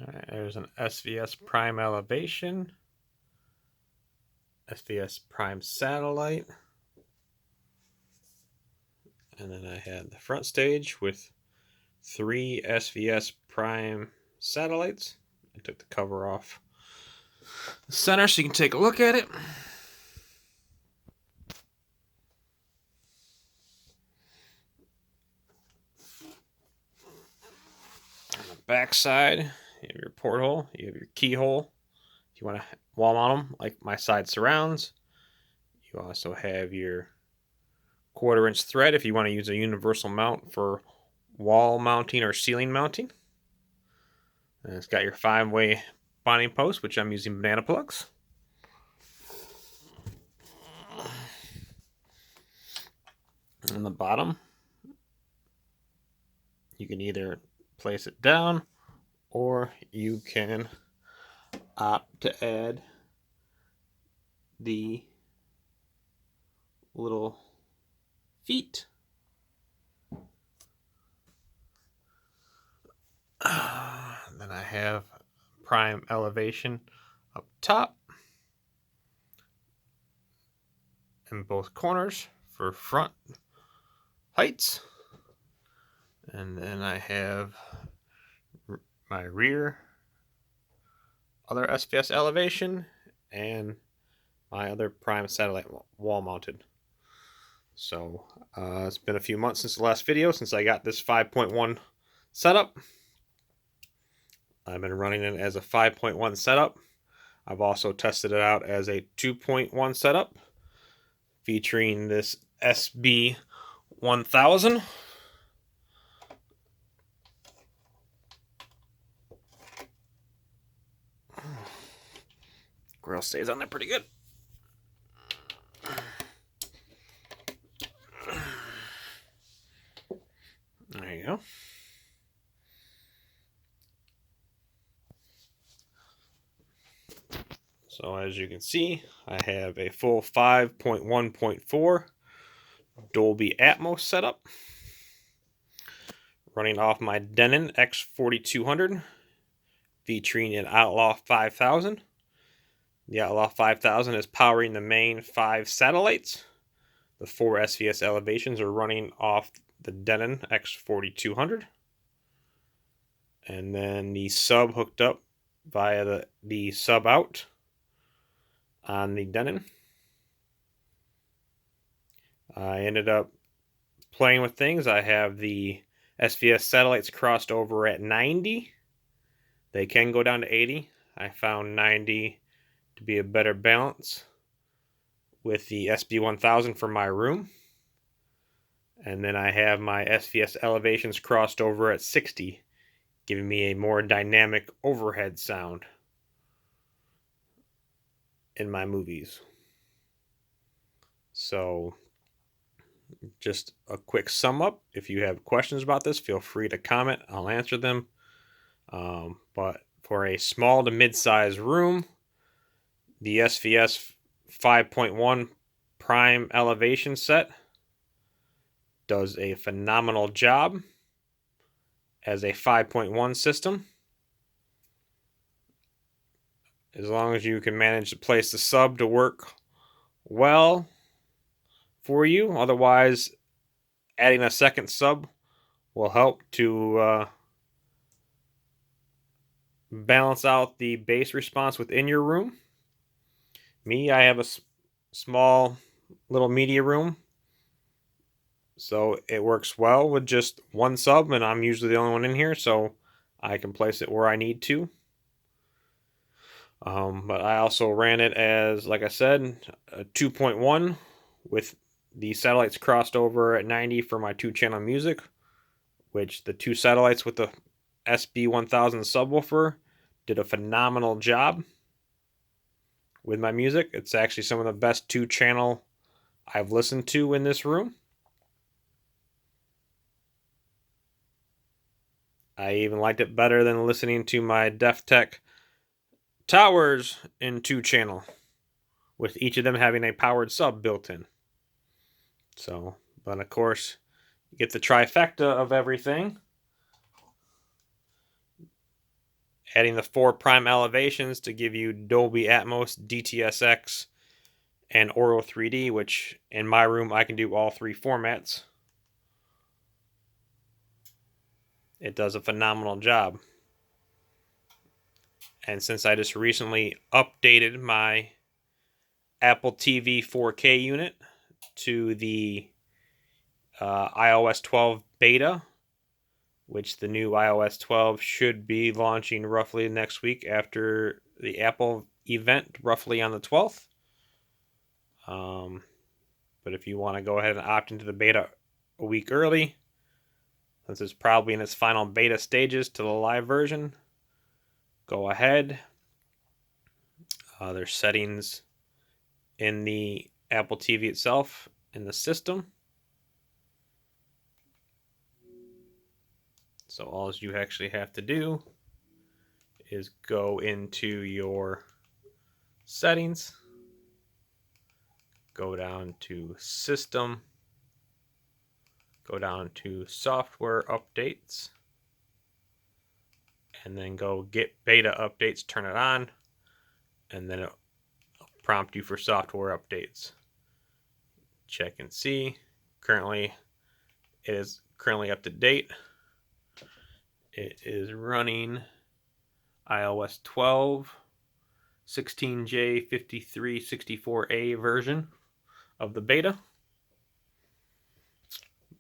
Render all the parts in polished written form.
Alright, there's an Svs Prime Elevation, Svs Prime Satellite, and then I had the front stage with 3 Svs Prime satellites. I took the cover off the center so you can take a look at it. On the back side, you have your porthole, you have your keyhole. If you want to wall mount them like my side surrounds. You also have your 1/4 inch thread if you want to use a universal mount for wall mounting or ceiling mounting. And it's got your 5-way bonding post, which I'm using banana plugs. On the bottom, you can either place it down or you can opt to add the little feet. Then I have Prime Elevation up top in both corners for front heights. And then I have my rear other Svs elevation and my other Prime satellite wall mounted. So it's been a few months since the last video, since I got this 5.1 setup. I've been running it as a 5.1 setup. I've also tested it out as a 2.1 setup, featuring this SB1000. Grill stays on there pretty good. There you go. So as you can see, I have a full 5.1.4 Dolby Atmos setup running off my Denon X4200, featuring an Outlaw 5000. The Outlaw 5000 is powering the main 5 satellites. The 4 Svs elevations are running off the Denon X4200. And then the sub hooked up via the sub out on the Denon. I ended up playing with things. I have the Svs satellites crossed over at 90. They can go down to 80. I found 90 to be a better balance with the SB1000 for my room. And then I have my Svs elevations crossed over at 60, giving me a more dynamic overhead sound in my movies. So just a quick sum up. If you have questions about this, feel free to comment. I'll answer them. But for a small to mid-size room, the Svs 5.1 Prime Elevation set does a phenomenal job as a 5.1 system. As long as you can manage to place the sub to work well for you. Otherwise, adding a second sub will help to balance out the bass response within your room. Me, I have a small little media room, so it works well with just one sub, and I'm usually the only one in here, so I can place it where I need to. But I also ran it as, like I said, a 2.1 with the satellites crossed over at 90 for my 2-channel music, which the 2 satellites with the SB1000 subwoofer did a phenomenal job with my music. It's actually some of the best 2-channel I've listened to in this room. I even liked it better than listening to my DefTech towers in 2-channel, with each of them having a powered sub built in. So, but of course, you get the trifecta of everything. adding the 4 Prime Elevations to give you Dolby Atmos, DTSX, and Auro 3D, which in my room I can do all 3 formats. It does a phenomenal job. And since I just recently updated my Apple TV 4K unit to the iOS 12 beta, which the new iOS 12 should be launching roughly next week after the Apple event, roughly on the 12th. But if you want to go ahead and opt into the beta a week early, since it's probably in its final beta stages to the live version, go ahead. There's settings in the Apple TV itself, in the system. So all you actually have to do is go into your settings, go down to System, go down to Software Updates, and then go Get Beta Updates, turn it on, and then it'll prompt you for software updates. Check and see. Currently, it is currently up to date. It is running iOS 12, 16J5364A version of the beta.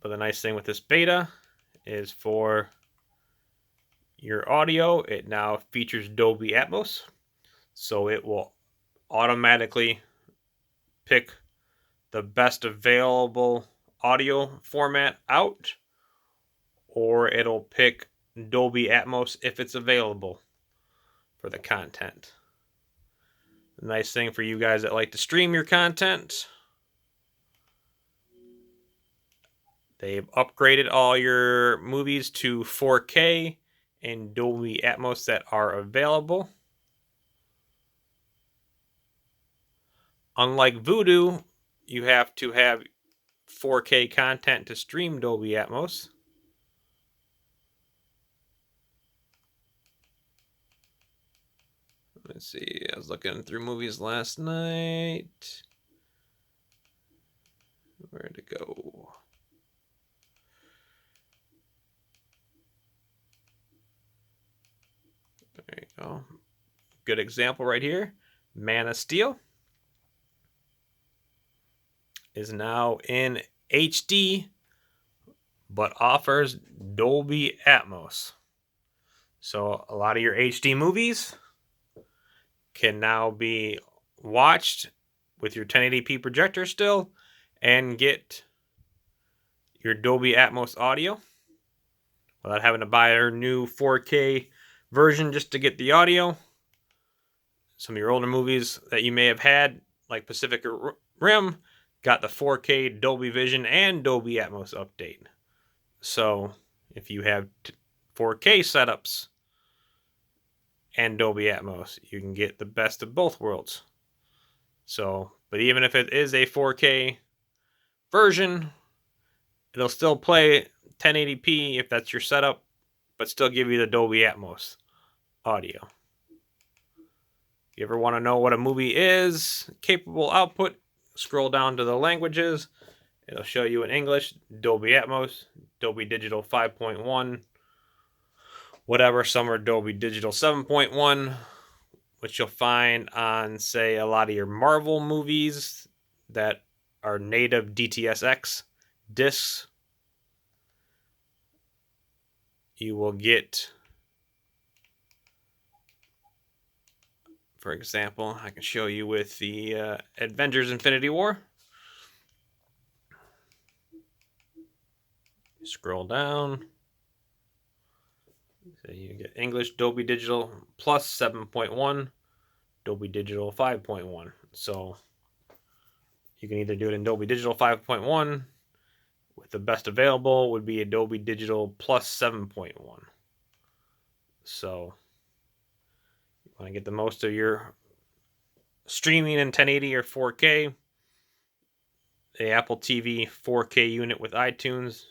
But the nice thing with this beta is for your audio, it now features Dolby Atmos. So it will automatically pick the best available audio format out, or it'll pick Dolby Atmos if it's available for the content. The nice thing for you guys that like to stream your content, they've upgraded all your movies to 4K and Dolby Atmos that are available. Unlike Voodoo, you have to have 4K content to stream Dolby Atmos. Let's see, I was looking through movies last night. Where'd it go? There you go. Good example right here. Man of Steel is now in HD, but offers Dolby Atmos. So a lot of your HD movies can now be watched with your 1080p projector still and get your Dolby Atmos audio without having to buy a new 4K version just to get the audio. Some of your older movies that you may have had, like Pacific Rim, got the 4K Dolby Vision and Dolby Atmos update. So if you have 4K setups and Dolby Atmos, you can get the best of both worlds. So, but even if it is a 4K version, it'll still play 1080p if that's your setup, but still give you the Dolby Atmos audio. If you ever want to know what a movie is, capable output, scroll down to the languages. It'll show you in English, Dolby Atmos, Dolby Digital 5.1, whatever. Some are Dolby Digital 7.1, which you'll find on, say, a lot of your Marvel movies that are native DTSX discs. You will get, for example, I can show you with the Avengers Infinity War. Scroll down. So you get English Dolby Digital Plus 7.1, Dolby Digital 5.1. So you can either do it in Dolby Digital 5.1, with the best available would be a Dolby Digital Plus 7.1. So you want to get the most of your streaming in 1080 or 4K. The Apple TV 4K unit with iTunes